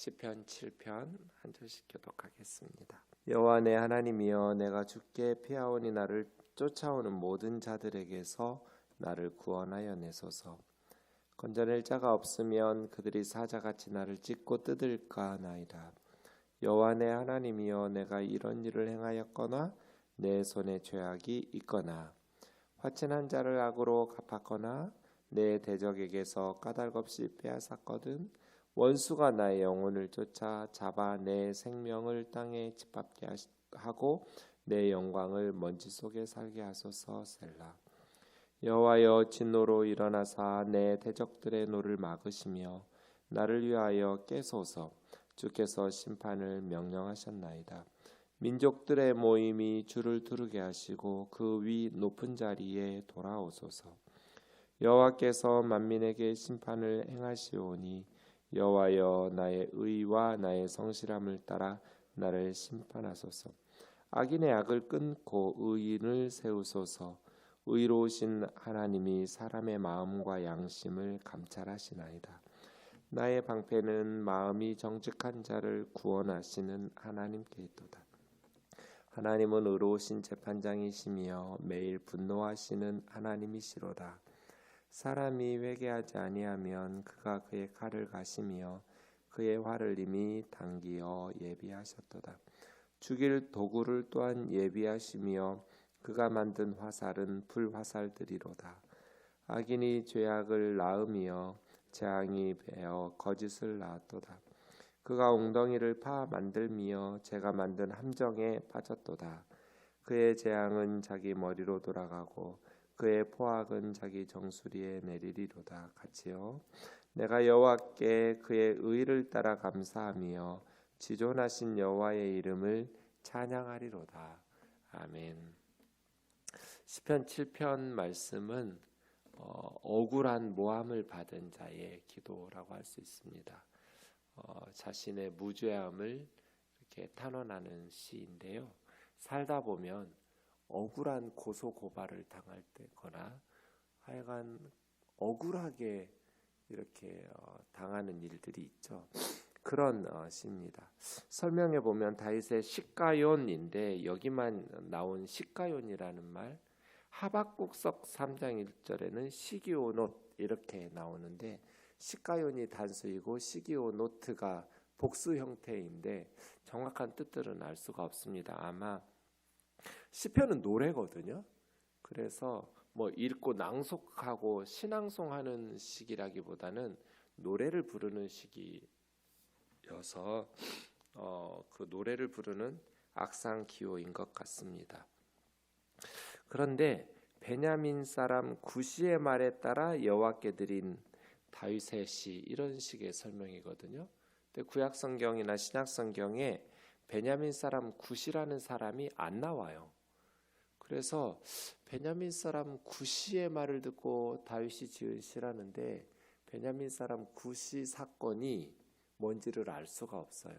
시편 7편 한 절씩 교독하겠습니다. 여호와 내 하나님이여, 내가 주께 피하오니 나를 쫓아오는 모든 자들에게서 나를 구원하여 내소서. 건져낼 자가 없으면 그들이 사자같이 나를 찢고 뜯을까 하나이다. 여호와 내 하나님이여, 내가 이런 일을 행하였거나 내 손에 죄악이 있거나 화친한 자를 악으로 갚았거나 내 대적에게서 까닭없이 빼앗았거든 원수가 나의 영혼을 쫓아 잡아 내 생명을 땅에 짓밟게 하고 내 영광을 먼지 속에 살게 하소서. 셀라. 여호와여, 진노로 일어나사 내 대적들의 노를 막으시며 나를 위하여 깨소서. 주께서 심판을 명령하셨나이다. 민족들의 모임이 주를 두르게 하시고 그 위 높은 자리에 돌아오소서. 여호와께서 만민에게 심판을 행하시오니 여호와여, 나의 의와 나의 성실함을 따라 나를 심판하소서. 악인의 악을 끊고 의인을 세우소서. 의로우신 하나님이 사람의 마음과 양심을 감찰하시나이다. 나의 방패는 마음이 정직한 자를 구원하시는 하나님께 있도다. 하나님은 의로우신 재판장이시며 매일 분노하시는 하나님이시로다. 사람이 회개하지 아니하면 그가 그의 칼을 가시며 그의 활을 이미 당기어 예비하셨도다. 죽일 도구를 또한 예비하시며 그가 만든 화살은 불화살들이로다. 악인이 죄악을 낳으며 재앙이 베어 거짓을 낳았도다. 그가 웅덩이를 파 만들며 제가 만든 함정에 빠졌도다. 그의 재앙은 자기 머리로 돌아가고 그의 포악은 자기 정수리에 내리리로다. 같이요. 내가 여호와께 그의 의를 따라 감사하며 지존하신 여호와의 이름을 찬양하리로다. 아멘. 시편 7편 말씀은 억울한 모함을 받은 자의 기도라고 할 수 있습니다. 자신의 무죄함을 이렇게 탄원하는 시인데요. 살다 보면 억울한 고소 고발을 당할 때거나 하여간 억울하게 이렇게 당하는 일들이 있죠. 그런 시입니다. 설명해 보면 다윗의 시가욘인데 여기만 나온 시가욘이라는 말, 하박국석 3장 1절에는 시기오노트 이렇게 나오는데 시가욘이 단수이고 시기오노트가 복수 형태인데 정확한 뜻들은 알 수가 없습니다. 아마 시편은 노래거든요. 그래서 뭐 읽고 낭독하고 신앙송하는 시기라기보다는 노래를 부르는 시기여서 그 노래를 부르는 악상 기호인 것 같습니다. 그런데 베냐민 사람 구시의 말에 따라 여호와께 드린 다윗의 시, 이런 식의 설명이거든요. 근데 구약 성경이나 신약 성경에 베냐민 사람 구시라는 사람이 안 나와요. 그래서 베냐민 사람 구시의 말을 듣고 다윗이 지은 시라는데 베냐민 사람 구시 사건이 뭔지를 알 수가 없어요.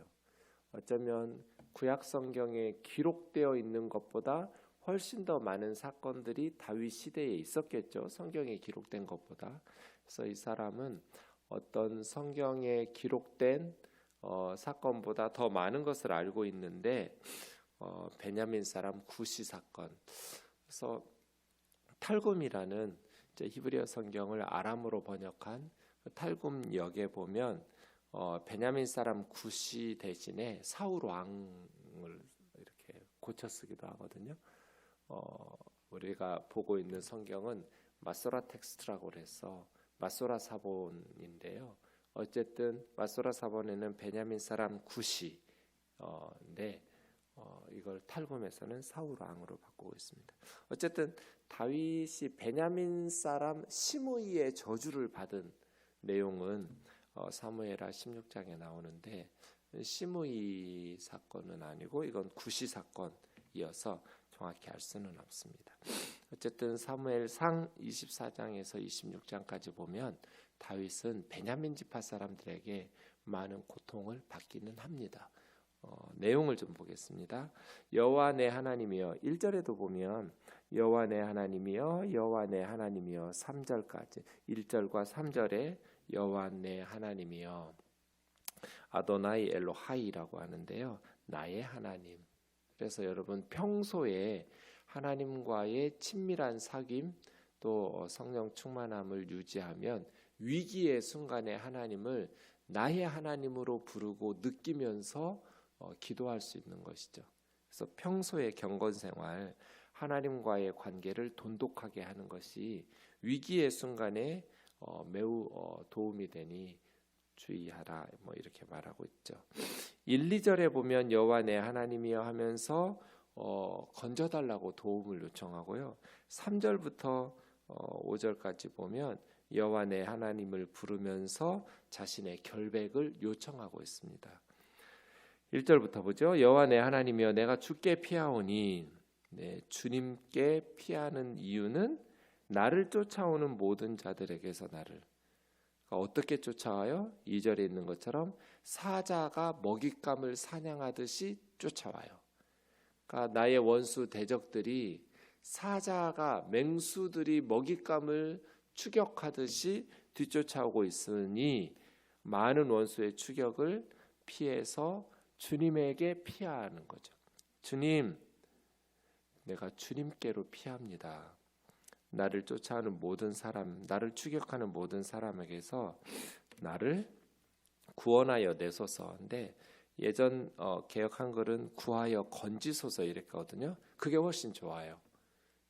어쩌면 구약 성경에 기록되어 있는 것보다 훨씬 더 많은 사건들이 다윗 시대에 있었겠죠. 성경에 기록된 것보다. 그래서 이 사람은 어떤 성경에 기록된 사건보다 더 많은 것을 알고 있는데 베냐민 사람 구시 사건. 그래서 탈굼이라는 히브리어 성경을 아람어로 번역한 탈굼역에 보면 베냐민 사람 구시 대신에 사울 왕을 이렇게 고쳐 쓰기도 하거든요. 우리가 보고 있는 성경은 마소라 텍스트라고 해서 마소라 사본인데요. 어쨌든 마소라 사본에는 베냐민 사람 구시인데 이걸 탈굼에서는 사울 왕으로 바꾸고 있습니다. 어쨌든 다윗이 베냐민 사람 시므이의 저주를 받은 내용은 사무엘하 16장에 나오는데 시므이 사건은 아니고 이건 구시 사건이어서 정확히 알 수는 없습니다. 어쨌든 사무엘상 24장에서 26장까지 보면 다윗은 베냐민 지파 사람들에게 많은 고통을 받기는 합니다. 내용을 좀 보겠습니다. 여호와 내 하나님이여, 1절에도 보면 여호와 내 하나님이여 여호와 내 하나님이여 3절까지 1절과 3절에 여호와 내 하나님이여. 아도나이 엘로하이라고 하는데요. 나의 하나님. 그래서 여러분 평소에 하나님과의 친밀한 사귐 또 성령 충만함을 유지하면 위기의 순간에 하나님을 나의 하나님으로 부르고 느끼면서 기도할 수 있는 것이죠. 그래서 평소의 경건 생활, 하나님과의 관계를 돈독하게 하는 것이 위기의 순간에 매우 도움이 되니 주의하라 이렇게 말하고 있죠. 1, 2절에 보면 여호와 내 하나님이여 하면서 건져달라고 도움을 요청하고요. 3절부터 5절까지 보면 여호와 내 하나님을 부르면서 자신의 결백을 요청하고 있습니다. 1절부터 보죠. 여호와 내 하나님이여 내가 주께 피하오니. 주님께 피하는 이유는 나를 쫓아오는 모든 자들에게서 나를 어떻게 쫓아와요? 2절에 있는 것처럼 사자가 먹잇감을 사냥하듯이 쫓아와요. 그러니까 나의 원수 대적들이 사자가 맹수들이 먹잇감을 추격하듯이 뒤쫓아오고 있으니 많은 원수의 추격을 피해서 주님에게 피하는 거죠. 주님, 내가 주님께로 피합니다. 나를 쫓아오는 모든 사람, 나를 추격하는 모든 사람에게서 나를 구원하여 내소서인데 예전 개역 한글은 구하여 건지소서 이랬거든요. 그게 훨씬 좋아요.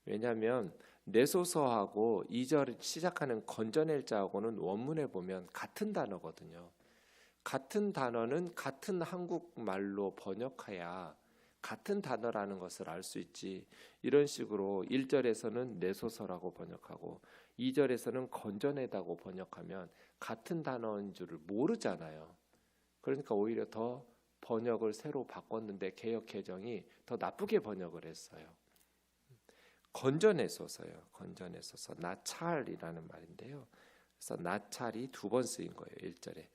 왜냐하면 내소서하고 2절 시작하는 건져낼 자하고는 원문에 보면 같은 단어거든요. 같은 단어는 같은 한국말로 번역해야 같은 단어라는 것을 알 수 있지. 이런 식으로 1절에서는 내소서라고 번역하고 2절에서는 건져내다고 번역하면 같은 단어인 줄을 모르잖아요. 그러니까 오히려 더 번역을 새로 바꿨는데 개역 개정이 더 나쁘게 번역을 했어요. 건져내소서요. 건져내소서. 나찰이라는 말인데요. 그래서 나찰이 2번 쓰인 거예요. 1절에.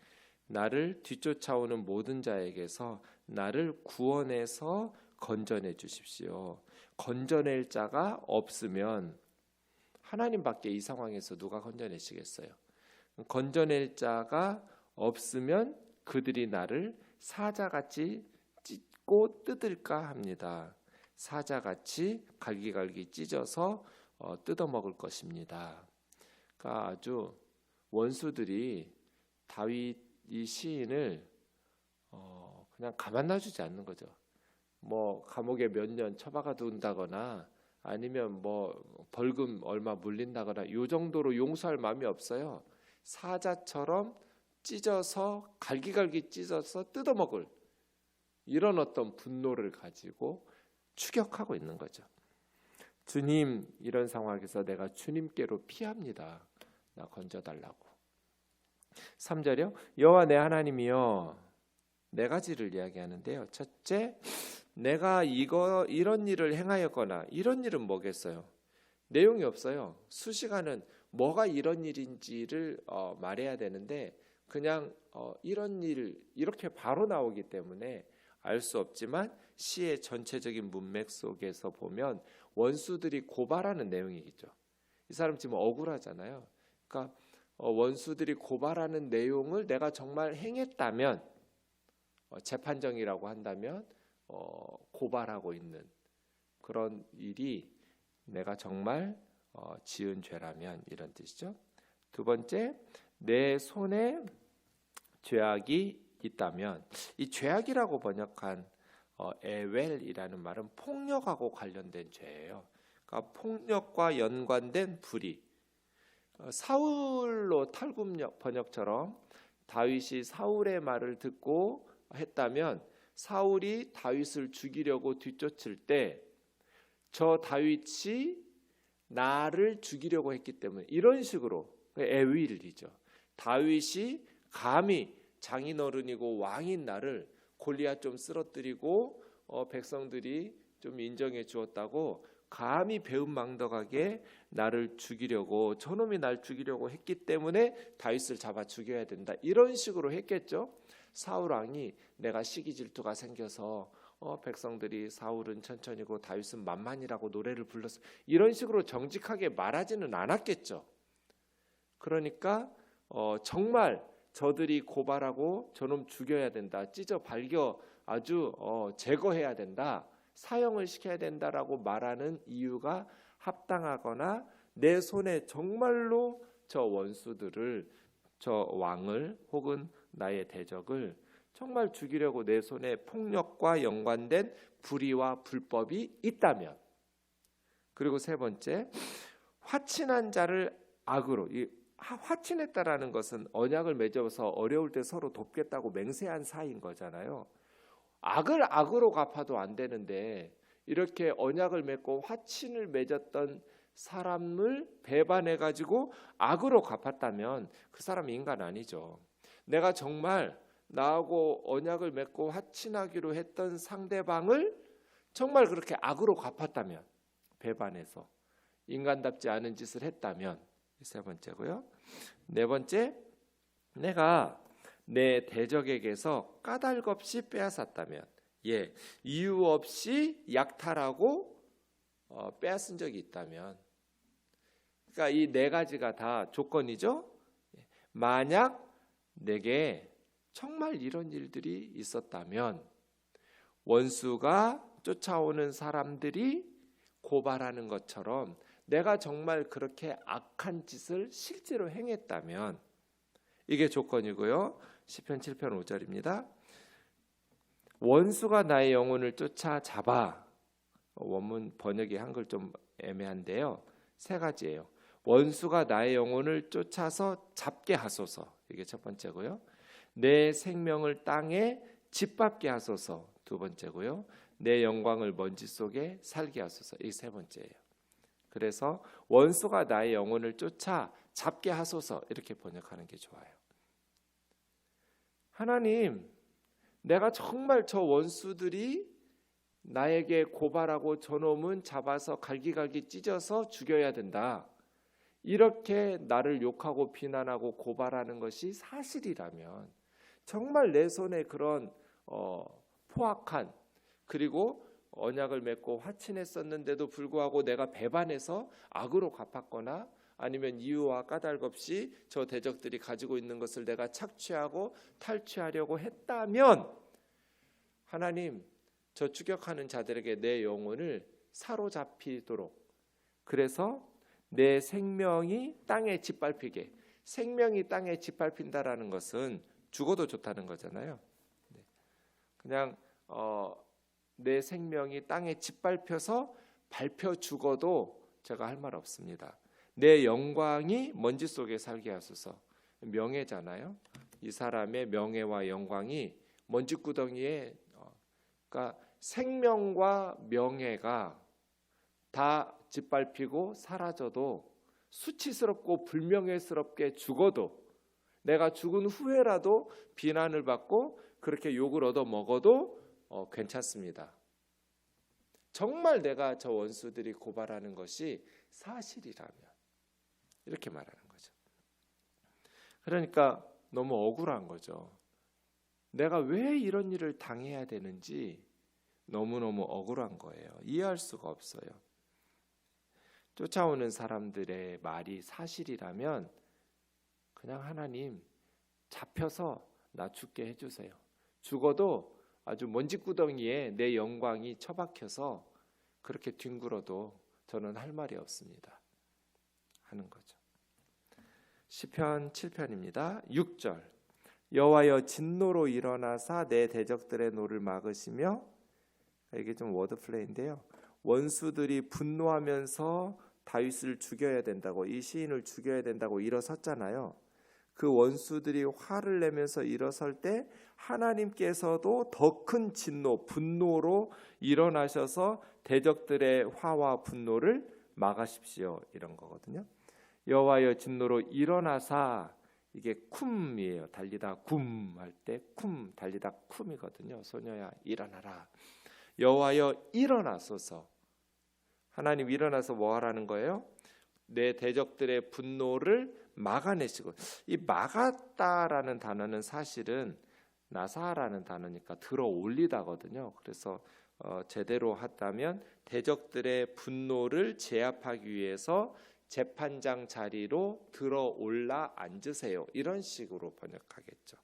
나를 뒤쫓아오는 모든 자에게서 나를 구원해서 건져내 주십시오. 건져낼 자가 없으면 하나님밖에 이 상황에서 누가 건져내시겠어요? 건져낼 자가 없으면 그들이 나를 사자같이 찢고 뜯을까 합니다. 사자같이 갈기갈기 찢어서 뜯어먹을 것입니다. 그러니까 아주 원수들이 다윗 이 시인을 그냥 가만 놔주지 않는 거죠. 감옥에 몇 년 처박아 둔다거나 아니면 벌금 얼마 물린다거나 이 정도로 용서할 마음이 없어요. 사자처럼 찢어서 갈기갈기 찢어서 뜯어먹을 이런 어떤 분노를 가지고 추격하고 있는 거죠. 주님, 이런 상황에서 내가 주님께로 피합니다. 나 건져달라고. 3절이요. 여호와 내 하나님이여. 네 가지를 이야기하는데요. 첫째, 내가 이런 일을 행하였거나 이런 일은 뭐겠어요? 내용이 없어요. 수시간은 뭐가 이런 일인지를 말해야 되는데 그냥 이런 일 이렇게 바로 나오기 때문에 알 수 없지만 시의 전체적인 문맥 속에서 보면 원수들이 고발하는 내용이 있죠. 이 사람 지금 억울하잖아요. 그러니까 원수들이 고발하는 내용을 내가 정말 행했다면 재판정이라고 한다면 고발하고 있는 그런 일이 내가 정말 지은 죄라면 이런 뜻이죠. 두 번째, 내 손에 죄악이 있다면 이 죄악이라고 번역한 에웰이라는 말은 폭력하고 관련된 죄예요. 그러니까 폭력과 연관된 불의. 사울로 탈굽 번역처럼 다윗이 사울의 말을 듣고 했다면 사울이 다윗을 죽이려고 뒤쫓을 때 저 다윗이 나를 죽이려고 했기 때문에 이런 식으로 에윌이죠. 다윗이 감히 장인어른이고 왕인 나를 골리앗 좀 쓰러뜨리고 백성들이 좀 인정해 주었다고 감히 배은망덕하게 나를 죽이려고 저놈이 날 죽이려고 했기 때문에 다윗을 잡아 죽여야 된다. 이런 식으로 했겠죠. 사울 왕이 내가 시기 질투가 생겨서 백성들이 사울은 천천히고 다윗은 만만이라고 노래를 불렀어. 이런 식으로 정직하게 말하지는 않았겠죠. 그러니까 정말 저들이 고발하고 저놈 죽여야 된다, 찢어 발겨 아주 제거해야 된다, 사형을 시켜야 된다라고 말하는 이유가 합당하거나 내 손에 정말로 저 원수들을, 저 왕을 혹은 나의 대적을 정말 죽이려고 내 손에 폭력과 연관된 불의와 불법이 있다면, 그리고 세 번째, 화친한 자를 악으로, 화친했다라는 것은 언약을 맺어서 어려울 때 서로 돕겠다고 맹세한 사이인 거잖아요. 악을 악으로 갚아도 안 되는데 이렇게 언약을 맺고 화친을 맺었던 사람을 배반해가지고 악으로 갚았다면 그 사람이 인간 아니죠. 내가 정말 나하고 언약을 맺고 화친하기로 했던 상대방을 정말 그렇게 악으로 갚았다면, 배반해서 인간답지 않은 짓을 했다면, 세 번째고요. 네 번째, 내가 내 대적에게서 까닭없이 빼앗았다면, 이유 없이 약탈하고 빼앗은 적이 있다면, 그러니까 이 네 가지가 다 조건이죠. 만약 내게 정말 이런 일들이 있었다면, 원수가 쫓아오는 사람들이 고발하는 것처럼 내가 정말 그렇게 악한 짓을 실제로 행했다면, 이게 조건이고요. 시편 7편 5절입니다. 원수가 나의 영혼을 쫓아잡아, 원문 번역이 한글 좀 애매한데요, 세 가지예요. 원수가 나의 영혼을 쫓아서 잡게 하소서, 이게 첫 번째고요. 내 생명을 땅에 짓밟게 하소서, 두 번째고요. 내 영광을 먼지 속에 살게 하소서, 이 세 번째예요. 그래서 원수가 나의 영혼을 쫓아 잡게 하소서, 이렇게 번역하는 게 좋아요. 하나님, 내가 정말 저 원수들이 나에게 고발하고 저놈은 잡아서 갈기갈기 찢어서 죽여야 된다, 이렇게 나를 욕하고 비난하고 고발하는 것이 사실이라면, 정말 내 손에 그런 포악한, 그리고 언약을 맺고 화친했었는데도 불구하고 내가 배반해서 악으로 갚았거나 아니면 이유와 까닭 없이 저 대적들이 가지고 있는 것을 내가 착취하고 탈취하려고 했다면, 하나님, 저 추격하는 자들에게 내 영혼을 사로잡히도록, 그래서 내 생명이 땅에 짓밟히게, 생명이 땅에 짓밟힌다라는 것은 죽어도 좋다는 거잖아요. 그냥 내 생명이 땅에 짓밟혀서 밟혀 죽어도 제가 할 말 없습니다. 내 영광이 먼지 속에 살게 하소서. 명예잖아요. 이 사람의 명예와 영광이 먼지구덩이에, 그러니까 생명과 명예가 다 짓밟히고 사라져도, 수치스럽고 불명예스럽게 죽어도, 내가 죽은 후에라도 비난을 받고 그렇게 욕을 얻어 먹어도 괜찮습니다. 정말 내가 저 원수들이 고발하는 것이 사실이라면, 이렇게 말하는 거죠. 그러니까 너무 억울한 거죠. 내가 왜 이런 일을 당해야 되는지 너무너무 억울한 거예요. 이해할 수가 없어요. 쫓아오는 사람들의 말이 사실이라면 그냥 하나님, 잡혀서 나 죽게 해주세요. 죽어도 아주 먼지구덩이에 내 영광이 처박혀서 그렇게 뒹굴어도 저는 할 말이 없습니다, 하는 거죠. 시편 7편입니다. 6절, 여호와여 진노로 일어나사 내 대적들의 노를 막으시며, 이게 좀 워드플레이인데요, 원수들이 분노하면서 다윗을 죽여야 된다고, 이 시인을 죽여야 된다고 일어섰잖아요. 그 원수들이 화를 내면서 일어설 때 하나님께서도 더 큰 진노, 분노로 일어나셔서 대적들의 화와 분노를 막으십시오, 이런 거거든요. 여호와여 진노로 일어나사, 이게 쿰이에요. 달리다 굼 할 때 쿰, 달리다 쿰이거든요. 소녀야 일어나라. 여호와여 일어나소서. 하나님 일어나서 뭐 하라는 거예요? 내 대적들의 분노를 막아내시고, 이 막았다라는 단어는 사실은 나사라는 단어니까 들어 올리다거든요. 그래서 제대로 했다면 대적들의 분노를 제압하기 위해서 재판장 자리로 들어올라 앉으세요. 이런 식으로 번역하겠죠.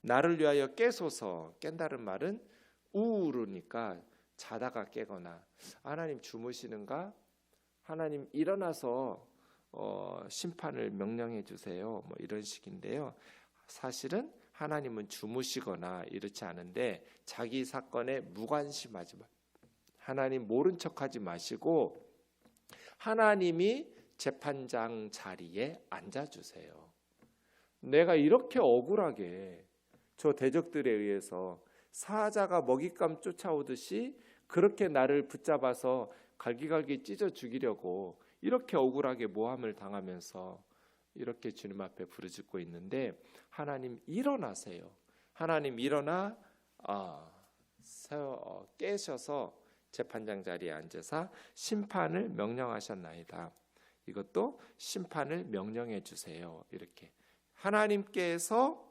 나를 위하여 깨소서. 깬다는 말은 우울하니까 자다가 깨거나 하나님 주무시는가? 하나님 일어나서 심판을 명령해 주세요. 뭐 이런 식인데요. 사실은 하나님은 주무시거나 이렇지 않은데 자기 사건에 무관심하지 마. 하나님 모른 척하지 마시고 하나님이 재판장 자리에 앉아주세요. 내가 이렇게 억울하게 저 대적들에 의해서 사자가 먹잇감 쫓아오듯이 그렇게 나를 붙잡아서 갈기갈기 찢어 죽이려고 이렇게 억울하게 모함을 당하면서 이렇게 주님 앞에 부르짖고 있는데 하나님 일어나세요. 하나님 일어나 깨셔서 재판장 자리에 앉으사 심판을 명령하셨나이다. 이것도 심판을 명령해 주세요. 이렇게 하나님께서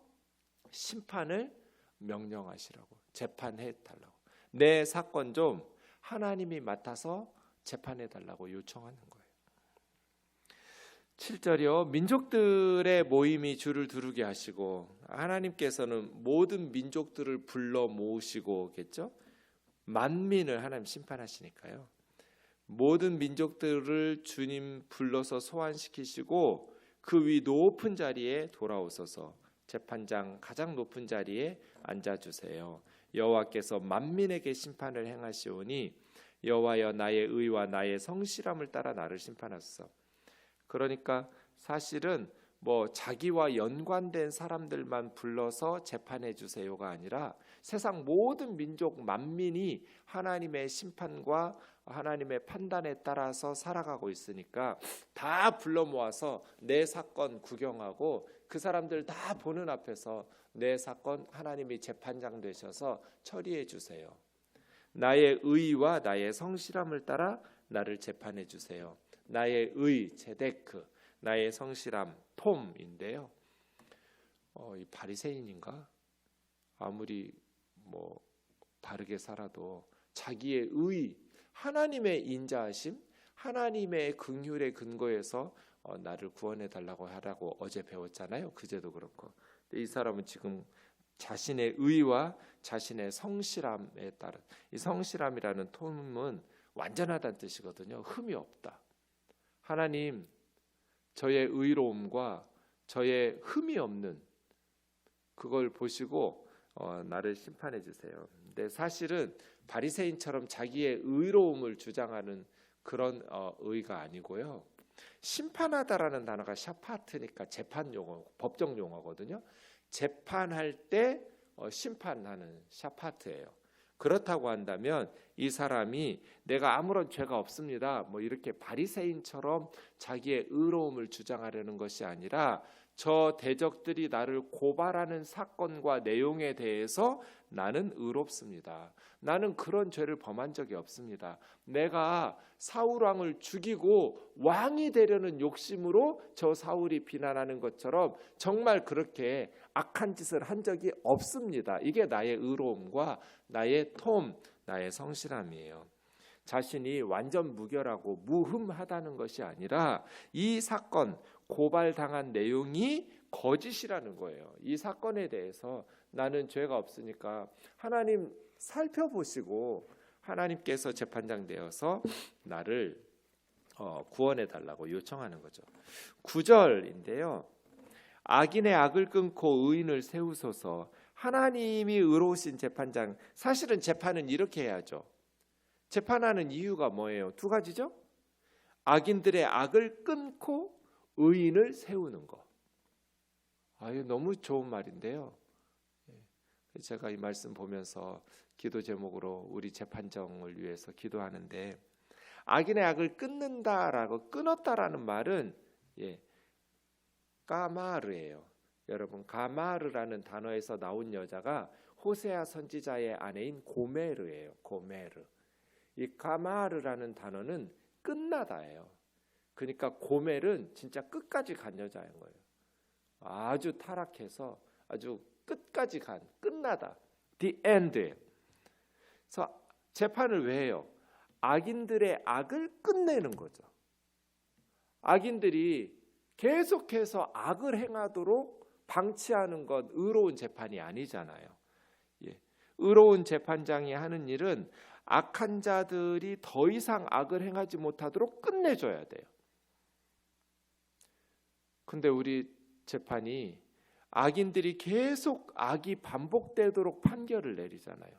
심판을 명령하시라고, 재판해 달라고, 내 사건 좀 하나님이 맡아서 재판해 달라고 요청하는 거예요. 7절이요. 민족들의 모임이 주를 두르게 하시고, 하나님께서는 모든 민족들을 불러 모으시고겠죠. 만민을 하나님 심판하시니까요. 모든 민족들을 주님 불러서 소환시키시고 그 위 높은 자리에 돌아오소서. 재판장 가장 높은 자리에 앉아주세요. 여호와께서 만민에게 심판을 행하시오니 여호와여 나의 의와 나의 성실함을 따라 나를 심판하소서. 그러니까 사실은 뭐 자기와 연관된 사람들만 불러서 재판해 주세요가 아니라 세상 모든 민족 만민이 하나님의 심판과 하나님의 판단에 따라서 살아가고 있으니까 다 불러 모아서 내 사건 구경하고 그 사람들 다 보는 앞에서 내 사건 하나님이 재판장 되셔서 처리해 주세요. 나의 의와 나의 성실함을 따라 나를 재판해 주세요. 나의 의, 제데크, 나의 성실함, 톰인데요. 이 바리새인인가? 아무리 뭐 바르게 살아도 자기의 의, 하나님의 인자하심, 하나님의 긍휼의 근거에서 나를 구원해 달라고 하라고 어제 배웠잖아요. 그제도 그렇고. 근데 이 사람은 지금 자신의 의와 자신의 성실함에 따른, 이 성실함이라는 톰은 완전하다는 뜻이거든요. 흠이 없다. 하나님, 저의 의로움과 저의 흠이 없는 그걸 보시고 나를 심판해 주세요. 근데 사실은 바리새인처럼 자기의 의로움을 주장하는 그런 의가 아니고요. 심판하다라는 단어가 샤파트니까 재판 용어, 법정 용어거든요. 재판할 때 심판하는 샤파트예요. 그렇다고 한다면 이 사람이 내가 아무런 죄가 없습니다, 뭐 이렇게 바리새인처럼 자기의 의로움을 주장하려는 것이 아니라 저 대적들이 나를 고발하는 사건과 내용에 대해서 나는 의롭습니다. 나는 그런 죄를 범한 적이 없습니다. 내가 사울 왕을 죽이고 왕이 되려는 욕심으로 저 사울이 비난하는 것처럼 정말 그렇게 악한 짓을 한 적이 없습니다. 이게 나의 의로움과 나의 톰, 나의 성실함이에요. 자신이 완전 무결하고 무흠하다는 것이 아니라 이 사건, 고발당한 내용이 거짓이라는 거예요. 이 사건에 대해서 나는 죄가 없으니까 하나님 살펴보시고 하나님께서 재판장 되어서 나를 구원해 달라고 요청하는 거죠. 9절인데요. 악인의 악을 끊고 의인을 세우소서. 하나님이 의로우신 재판장. 사실은 재판은 이렇게 해야죠. 재판하는 이유가 뭐예요? 두 가지죠. 악인들의 악을 끊고 의인을 세우는 거. 이거 너무 좋은 말인데요. 제가 이 말씀 보면서 기도 제목으로 우리 재판정을 위해서 기도하는데, 악인의 악을 끊는다라고, 끊었다라는 말은 까마르예요. 여러분, 가마르라는 단어에서 나온 여자가 호세아 선지자의 아내인 고메르예요. 고메르. 이 가마르라는 단어는 끝나다예요. 그러니까 고멜은 진짜 끝까지 간 여자인 거예요. 아주 타락해서 아주 끝까지 간, 끝나다. The end. 그래서 재판을 왜 해요? 악인들의 악을 끝내는 거죠. 악인들이 계속해서 악을 행하도록 방치하는 것 의로운 재판이 아니잖아요. 예. 의로운 재판장이 하는 일은 악한 자들이 더 이상 악을 행하지 못하도록 끝내줘야 돼요. 근데 우리 재판이 악인들이 계속 악이 반복되도록 판결을 내리잖아요.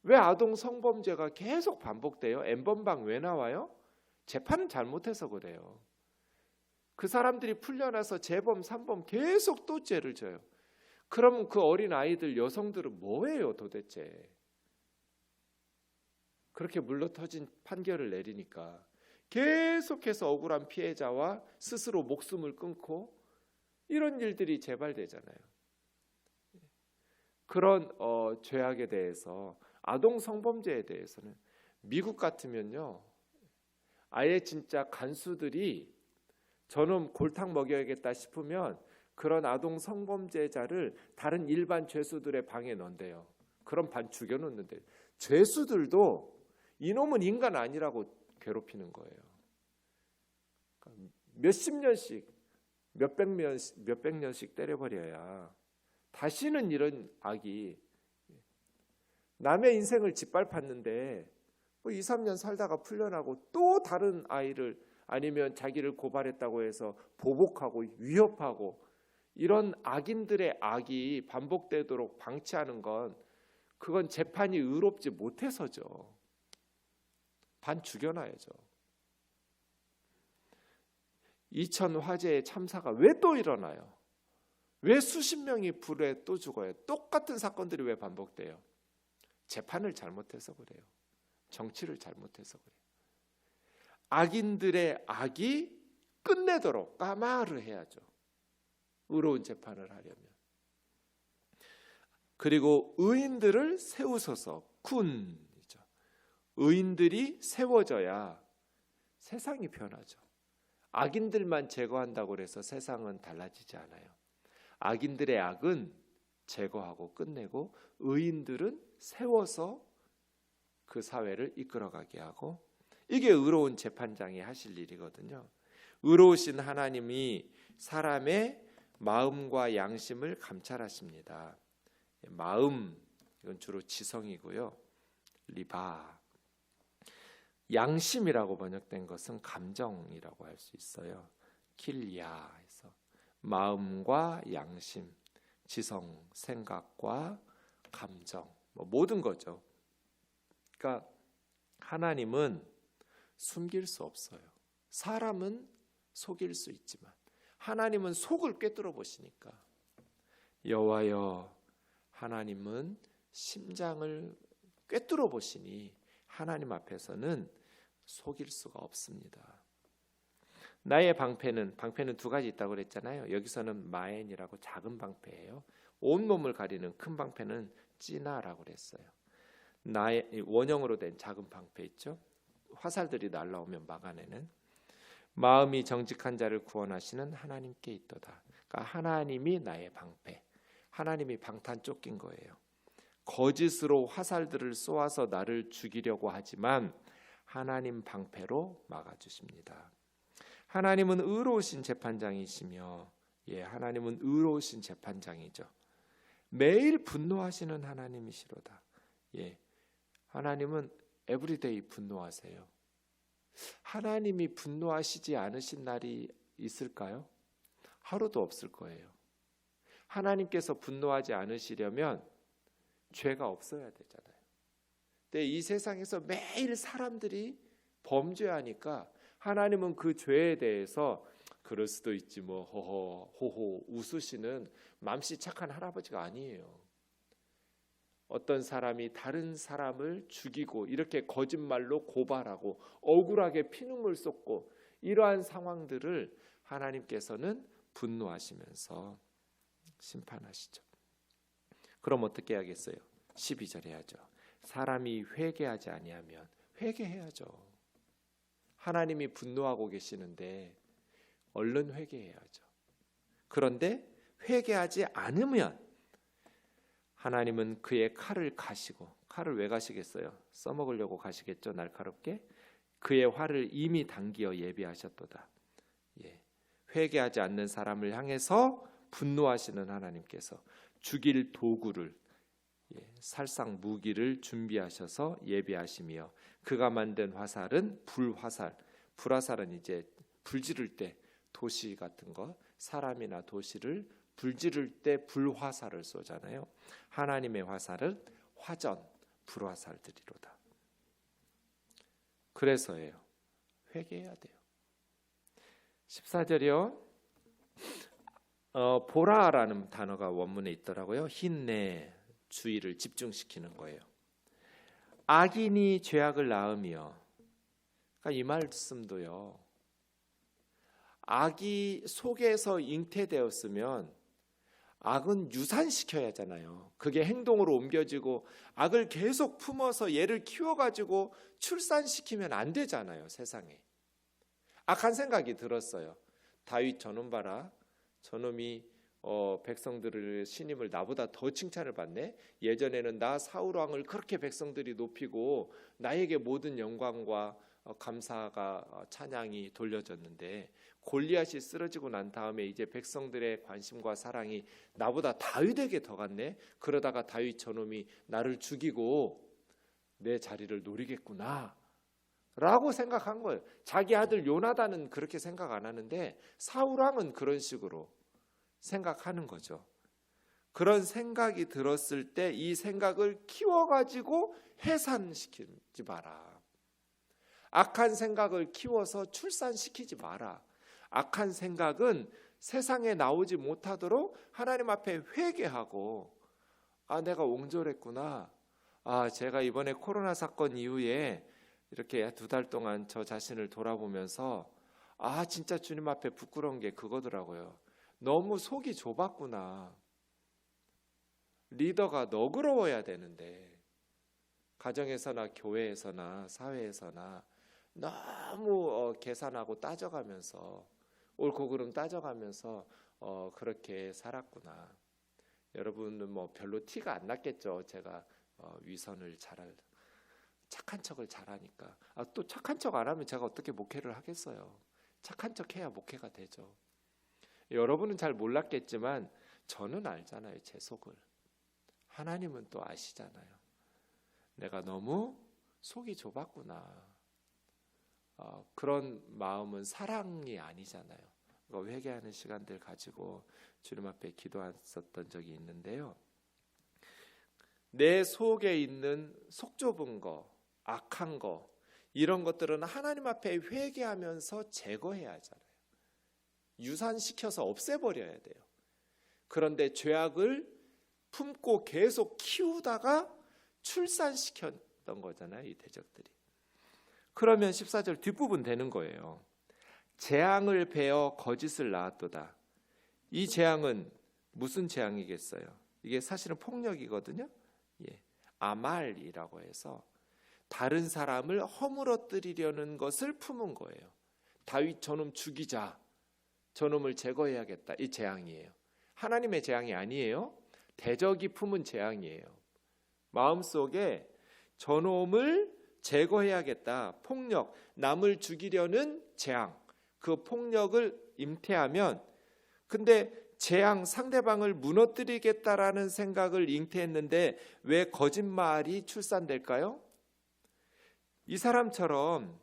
왜 아동 성범죄가 계속 반복돼요? N번방 왜 나와요? 재판은 잘못해서 그래요. 그 사람들이 풀려나서 재범, 3범 계속 또 죄를 져요. 그러면 그 어린 아이들, 여성들은 뭐예요 도대체? 그렇게 물러터진 판결을 내리니까 계속해서 억울한 피해자와 스스로 목숨을 끊고 이런 일들이 재발되잖아요. 그런 죄악에 대해서, 아동 성범죄에 대해서는 미국 같으면요, 아예 진짜 간수들이 저놈 골탕 먹여야겠다 싶으면 그런 아동 성범죄자를 다른 일반 죄수들의 방에 넣는데요. 그럼 반 죽여놓는데, 죄수들도 이놈은 인간 아니라고 괴롭히는 거예요. 몇십 년씩, 몇백 년씩 때려버려야 다시는 이런 악이, 남의 인생을 짓밟았는데 뭐 2, 3년 살다가 풀려나고 또 다른 아이를, 아니면 자기를 고발했다고 해서 보복하고 위협하고, 이런 악인들의 악이 반복되도록 방치하는 건, 그건 재판이 의롭지 못해서죠. 반 죽여놔야죠. 이천 화재의 참사가 왜 또 일어나요? 왜 수십 명이 불에 또 죽어요? 똑같은 사건들이 왜 반복돼요? 재판을 잘못해서 그래요. 정치를 잘못해서 그래요. 악인들의 악이 끝내도록 까마르 해야죠. 의로운 재판을 하려면. 그리고 의인들을 세우소서, 쿤이죠. 의인들이 세워져야 세상이 변하죠. 악인들만 제거한다고 해서 세상은 달라지지 않아요. 악인들의 악은 제거하고 끝내고, 의인들은 세워서 그 사회를 이끌어가게 하고, 이게 의로운 재판장이 하실 일이거든요. 의로우신 하나님이 사람의 마음과 양심을 감찰하십니다. 마음, 이건 주로 지성이고요. 리바, 양심이라고 번역된 것은 감정이라고 할 수 있어요. 킬야에서 마음과 양심, 지성, 생각과 감정, 모든 거죠. 그러니까 하나님은 숨길 수 없어요. 사람은 속일 수 있지만 하나님은 속을 꿰뚫어 보시니까. 여호와여, 하나님은 심장을 꿰뚫어 보시니 하나님 앞에서는 속일 수가 없습니다. 나의 방패는 두 가지 있다고 그랬잖아요. 여기서는 마엔이라고 작은 방패예요. 온몸을 가리는 큰 방패는 찌나라고 그랬어요. 나의 원형으로 된 작은 방패 있죠. 화살들이 날라오면 막아내는. 마음이 정직한 자를 구원하시는 하나님께 있도다. 그러니까 하나님이 나의 방패, 하나님이 방탄 쫓긴 거예요. 거짓으로 화살들을 쏘아서 나를 죽이려고 하지만 하나님 방패로 막아주십니다. 하나님은 의로우신 재판장이시며, 하나님은 의로우신 재판장이죠. 매일 분노하시는 하나님이시로다. 하나님은 에브리데이 분노하세요. 하나님이 분노하시지 않으신 날이 있을까요? 하루도 없을 거예요. 하나님께서 분노하지 않으시려면 죄가 없어야 되잖아요. 근데 이 세상에서 매일 사람들이 범죄하니까 하나님은 그 죄에 대해서 그럴 수도 있지 뭐 호호 웃으시는 맘씨 착한 할아버지가 아니에요. 어떤 사람이 다른 사람을 죽이고 이렇게 거짓말로 고발하고 억울하게 피눈물 쏟고 이러한 상황들을 하나님께서는 분노하시면서 심판하시죠. 그럼 어떻게 해야겠어요? 12절 해야죠. 사람이 회개하지 아니하면 회개해야죠. 하나님이 분노하고 계시는데 얼른 회개해야죠. 그런데 회개하지 않으면 하나님은 그의 칼을 가시고, 칼을 왜 가시겠어요? 써먹으려고 가시겠죠. 날카롭게. 그의 활을 이미 당기어 예비하셨도다. 회개하지 않는 사람을 향해서 분노하시는 하나님께서 죽일 도구를, 살상 무기를 준비하셔서 예비하시며, 그가 만든 화살은 불화살. 불화살은 이제 불 지를 때 도시 같은 거, 사람이나 도시를 불 지를 때 불화살을 쏘잖아요. 하나님의 화살은 화전, 불화살들이로다. 그래서예요. 회개해야 돼요. 14절이요. 보라라는 단어가 원문에 있더라고요. 힘내, 주의를 집중시키는 거예요. 악인이 죄악을 낳으며, 그러니까 이 말씀도요. 악이 속에서 잉태되었으면 악은 유산시켜야 하잖아요. 그게 행동으로 옮겨지고 악을 계속 품어서 얘를 키워가지고 출산시키면 안 되잖아요. 세상에. 악한 생각이 들었어요. 다윗 저놈 봐라. 저놈이 백성들을 신임을 나보다 더 칭찬을 받네. 예전에는 나 사울 왕을 그렇게 백성들이 높이고 나에게 모든 영광과 감사가 찬양이 돌려졌는데, 골리앗이 쓰러지고 난 다음에 이제 백성들의 관심과 사랑이 나보다 다윗에게 더 갔네. 그러다가 다윗 저놈이 나를 죽이고 내 자리를 노리겠구나 라고 생각한 거예요. 자기 아들 요나단은 그렇게 생각 안 하는데 사울 왕은 그런 식으로 생각하는 거죠. 그런 생각이 들었을 때 이 생각을 키워가지고 해산시키지 마라. 악한 생각을 키워서 출산시키지 마라. 악한 생각은 세상에 나오지 못하도록 하나님 앞에 회개하고, 내가 옹졸했구나. 제가 이번에 코로나 사건 이후에 이렇게 2달 동안 저 자신을 돌아보면서 진짜 주님 앞에 부끄러운 게 그거더라고요. 너무 속이 좁았구나. 리더가 너그러워야 되는데 가정에서나 교회에서나 사회에서나 너무 계산하고 따져가면서, 옳고 그름 따져가면서 그렇게 살았구나. 여러분은 뭐 별로 티가 안 났겠죠. 제가 위선을 착한 척을 잘하니까. 또 착한 척 안 하면 제가 어떻게 목회를 하겠어요. 착한 척 해야 목회가 되죠. 여러분은 잘 몰랐겠지만 저는 알잖아요. 제 속을. 하나님은 또 아시잖아요. 내가 너무 속이 좁았구나. 그런 마음은 사랑이 아니잖아요. 회개하는 시간들 가지고 주님 앞에 기도했었던 적이 있는데요. 내 속에 있는 속 좁은 거, 악한 거, 이런 것들은 하나님 앞에 회개하면서 제거해야 하잖아요. 유산시켜서 없애버려야 돼요. 그런데 죄악을 품고 계속 키우다가 출산시켰던 거잖아요. 이 대적들이. 그러면 14절 뒷부분 되는 거예요. 재앙을 베어 거짓을 낳았도다. 이 재앙은 무슨 재앙이겠어요? 이게 사실은 폭력이거든요. 아말이라고 해서 다른 사람을 허물어뜨리려는 것을 품은 거예요. 다윗 저놈 죽이자, 저놈을 제거해야겠다. 이 재앙이에요. 하나님의 재앙이 아니에요. 대적이 품은 재앙이에요. 마음속에 저놈을 제거해야겠다. 폭력, 남을 죽이려는 재앙, 그 폭력을 잉태하면, 근데 재앙, 상대방을 무너뜨리겠다라는 생각을 잉태했는데 왜 거짓말이 출산될까요? 이 사람처럼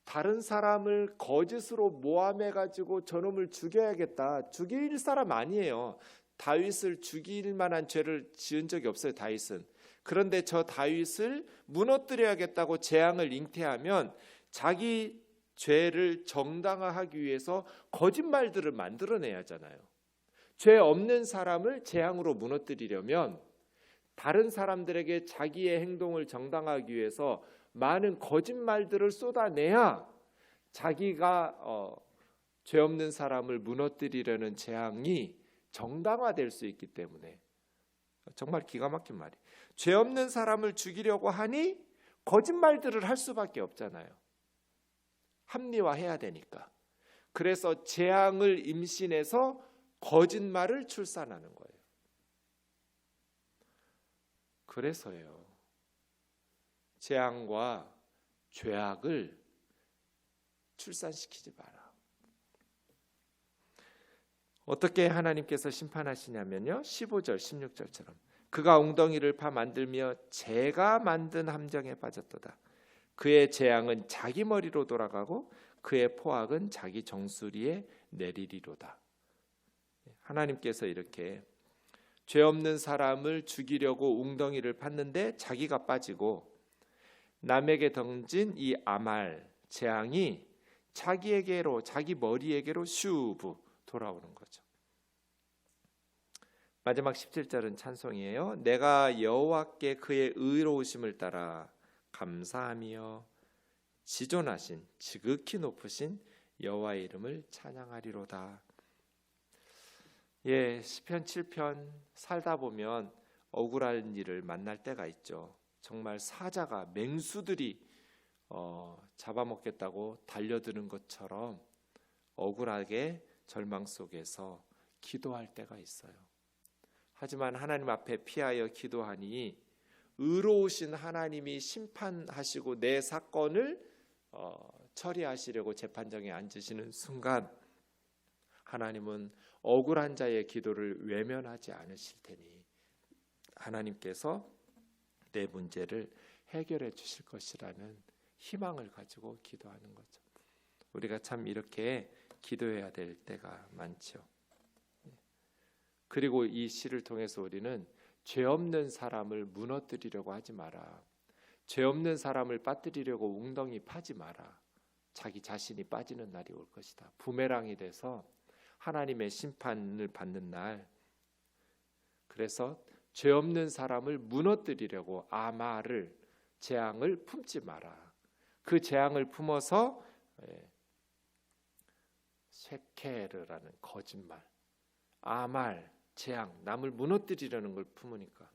다른 사람을 거짓으로 모함해가지고 저놈을 죽여야겠다. 죽일 사람 아니에요. 다윗을 죽일 만한 죄를 지은 적이 없어요. 다윗은. 그런데 저 다윗을 무너뜨려야겠다고 재앙을 잉태하면 자기 죄를 정당화하기 위해서 거짓말들을 만들어내야 하잖아요. 죄 없는 사람을 재앙으로 무너뜨리려면 다른 사람들에게 자기의 행동을 정당화하기 위해서 많은 거짓말들을 쏟아내야 자기가 죄 없는 사람을 무너뜨리려는 재앙이 정당화될 수 있기 때문에, 정말 기가 막힌 말이에요. 죄 없는 사람을 죽이려고 하니 거짓말들을 할 수밖에 없잖아요. 합리화해야 되니까. 그래서 재앙을 임신해서 거짓말을 출산하는 거예요. 그래서요. 재앙과 죄악을 출산시키지 마라. 어떻게 하나님께서 심판하시냐면요, 15절 16절처럼 그가 웅덩이를 파 만들며 제가 만든 함정에 빠졌도다. 그의 재앙은 자기 머리로 돌아가고 그의 포악은 자기 정수리에 내리리로다. 하나님께서 이렇게 죄 없는 사람을 죽이려고 웅덩이를 팠는데 자기가 빠지고 남에게 던진 이 아말 재앙이 자기에게로, 자기 머리에게로 슈브 돌아오는 거죠. 마지막 17절은 찬송이에요. 내가 여호와께 그의 의로우심을 따라 감사하며 지존하신 지극히 높으신 여호와의 이름을 찬양하리로다. 예, 시편 7편 살다 보면 억울한 일을 만날 때가 있죠. 정말 사자가 맹수들이 잡아먹겠다고 달려드는 것처럼 억울하게 절망 속에서 기도할 때가 있어요. 하지만 하나님 앞에 피하여 기도하니 의로우신 하나님이 심판하시고 내 사건을 처리하시려고 재판정에 앉으시는 순간 하나님은 억울한 자의 기도를 외면하지 않으실 테니 하나님께서 내 문제를 해결해 주실 것이라는 희망을 가지고 기도하는 거죠. 우리가 참 이렇게 기도해야 될 때가 많죠. 그리고 이 시를 통해서 우리는 죄 없는 사람을 무너뜨리려고 하지 마라. 죄 없는 사람을 빠뜨리려고 웅덩이 파지 마라. 자기 자신이 빠지는 날이 올 것이다. 부메랑이 돼서 하나님의 심판을 받는 날. 그래서 죄 없는 사람을 무너뜨리려고 아말을, 재앙을 품지 마라. 그 재앙을 품어서 쉐케르라는 거짓말, 아말, 재앙, 남을 무너뜨리려는 걸 품으니까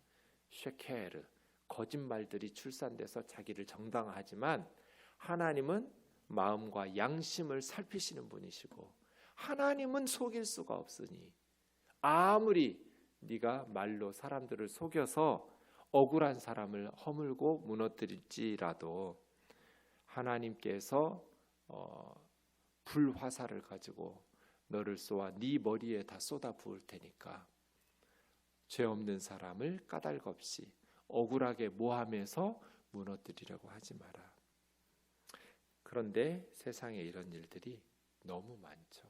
쉐케르, 거짓말들이 출산돼서 자기를 정당화하지만 하나님은 마음과 양심을 살피시는 분이시고 하나님은 속일 수가 없으니 아무리 네가 말로 사람들을 속여서 억울한 사람을 허물고 무너뜨릴지라도 하나님께서 불화살을 가지고 너를 쏘아 네 머리에 다 쏟아 부을 테니까 죄 없는 사람을 까닭 없이 억울하게 모함해서 무너뜨리려고 하지 마라. 그런데 세상에 이런 일들이 너무 많죠.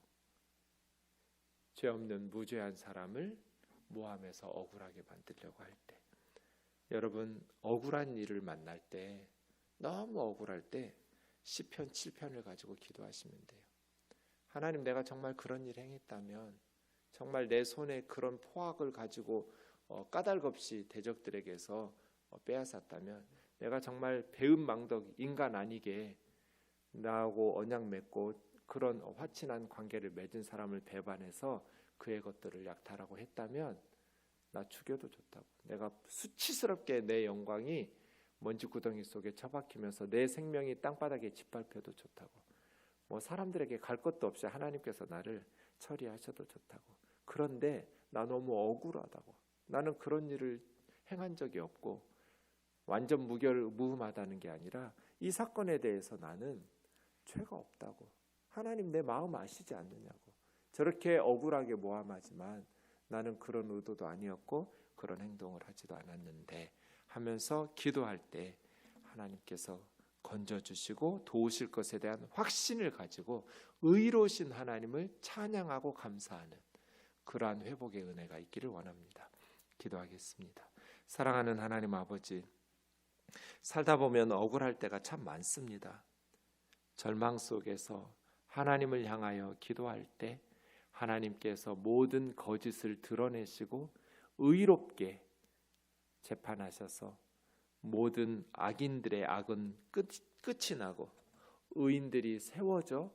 죄 없는 무죄한 사람을 모함해서 억울하게 만들려고 할 때, 여러분 억울한 일을 만날 때, 너무 억울할 때 시편 7편을 가지고 기도하시면 돼요. 하나님, 내가 정말 그런 일 행했다면, 정말 내 손에 그런 포악을 가지고 까닭 없이 대적들에게서 빼앗았다면, 내가 정말 배은망덕 인간 아니게 나하고 언약 맺고 그런 화친한 관계를 맺은 사람을 배반해서 그의 것들을 약탈하고 했다면 나 죽여도 좋다고. 내가 수치스럽게 내 영광이 먼지 구덩이 속에 처박히면서 내 생명이 땅바닥에 짓밟혀도 좋다고. 뭐 사람들에게 갈 것도 없이 하나님께서 나를 처리하셔도 좋다고. 그런데 나 너무 억울하다고. 나는 그런 일을 행한 적이 없고 완전 무혐하다는 게 아니라 이 사건에 대해서 나는 죄가 없다고. 하나님 내 마음 아시지 않느냐고. 저렇게 억울하게 모함하지만 나는 그런 의도도 아니었고 그런 행동을 하지도 않았는데 하면서 기도할 때 하나님께서 건져주시고 도우실 것에 대한 확신을 가지고 의로우신 하나님을 찬양하고 감사하는 그러한 회복의 은혜가 있기를 원합니다. 기도하겠습니다. 사랑하는 하나님 아버지, 살다 보면 억울할 때가 참 많습니다. 절망 속에서 하나님을 향하여 기도할 때 하나님께서 모든 거짓을 드러내시고 의롭게 재판하셔서 모든 악인들의 악은 끝이 나고 의인들이 세워져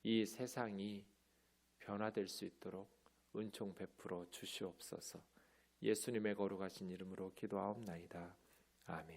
이 세상이 변화될 수 있도록 은총 베풀어 주시옵소서. 예수님의 거룩하신 이름으로 기도하옵나이다. 아멘.